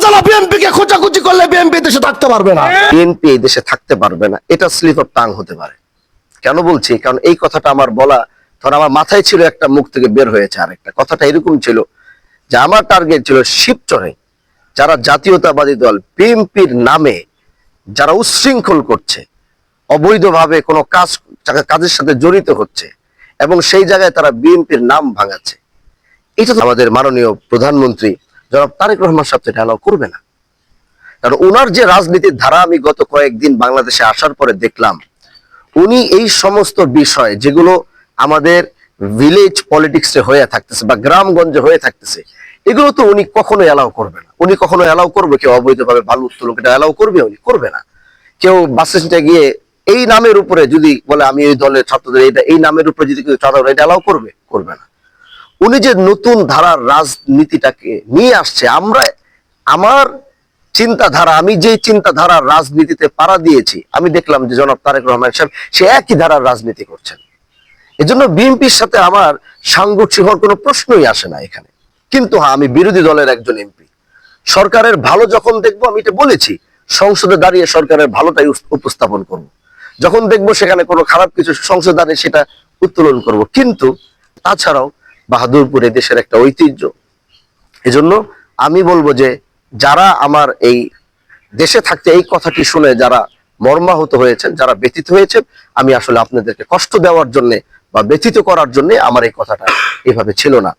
জ্বালা বিএনপি কে খোঁচাখুচি করলে বিএনপি দেশে থাকতে পারবে না। বিএনপি এই দেশে থাকতে পারবে না, এটা স্লিপ অফ টাং হতে পারে। কেন বলছি? কারণ এই কথাটা আমার বলা, ধর আমার মাথায় ছিল একটা, মুখ থেকে বের হয়েছে আরেকটা। কথাটা এরকম ছিল যে আমার টার্গেট ছিল শিবচরে যারা জাতীয়তাবাদী দল বিএনপির নামে যারা উচ্ছৃঙ্খল করছে, অবৈধভাবে কোনো কাজের সাথে জড়িত হচ্ছে এবং সেই জায়গায় তারা বিএনপির নাম ভাঙাচ্ছে, এটা তো আমাদের মাননীয় প্রধানমন্ত্রী জনাব তারেক রহমান সাহেব এটা অ্যালাউ করবে না। কারণ ওনার যে রাজনীতির ধারা আমি গত কয়েকদিন বাংলাদেশে আসার পরে দেখলাম, উনি এই সমস্ত বিষয় যেগুলো আমাদের ভিলেজ পলিটিক্সে হয়ে থাকতেছে বা গ্রামগঞ্জে হয়ে থাকতেছে, এগুলো তো উনি কখনো অ্যালাউ করবে না। উনি কখনো অ্যালাউ করবে কেউ অবৈধভাবে বালু উত্তোলন, এটা অ্যালাউ করবে? উনি করবে না। কেউ বাস স্ট্যান্ডে গিয়ে এই নামের উপরে যদি বলে আমি এই দলের ছাত্রদের এই নামের উপরে যদি কেউ চাঁদা, এটা অ্যালাউ করবে? করবে না। উনি যে নতুন ধারার রাজনীতিটাকে নিয়ে আসছে, আমার চিন্তাধারা, আমি যে চিন্তাধারার রাজনীতিতে পাড়া দিয়েছি, আমি দেখলাম যে জনাব তারেক রহমান সাহেব সে একই ধারার রাজনীতি করছেন। এজন্য বিএনপির সাথে আমার সাংঘর্ষিক হওয়ার কোনো প্রশ্নই আসে না এখানে। কিন্তু হ্যাঁ, আমি বিরোধী দলের একজন এমপি, সরকারের ভালো যখন দেখবো, আমি এটা বলেছি, সংসদে দাঁড়িয়ে সরকারের ভালোটাই উপস্থাপন করব। যখন দেখবো সেখানে কোনো খারাপ কিছু, সংসদে দাঁড়িয়ে সেটা উত্তোলন করব। কিন্তু তাছাড়াও বাহাদুরপুর দেশের একটা ঐতিহ্য। এজন্য আমি বলবো যে যারা আমার এই দেশে থাকতে এই কথাটি শুনে যারা মর্মাহত হয়েছেন, যারা ব্যথিত হয়েছেন, আমি আসলে আপনাদেরকে কষ্ট দেওয়ার জন্য বা ব্যথিত করার জন্য আমার এই কথাটা এভাবে ছিল না।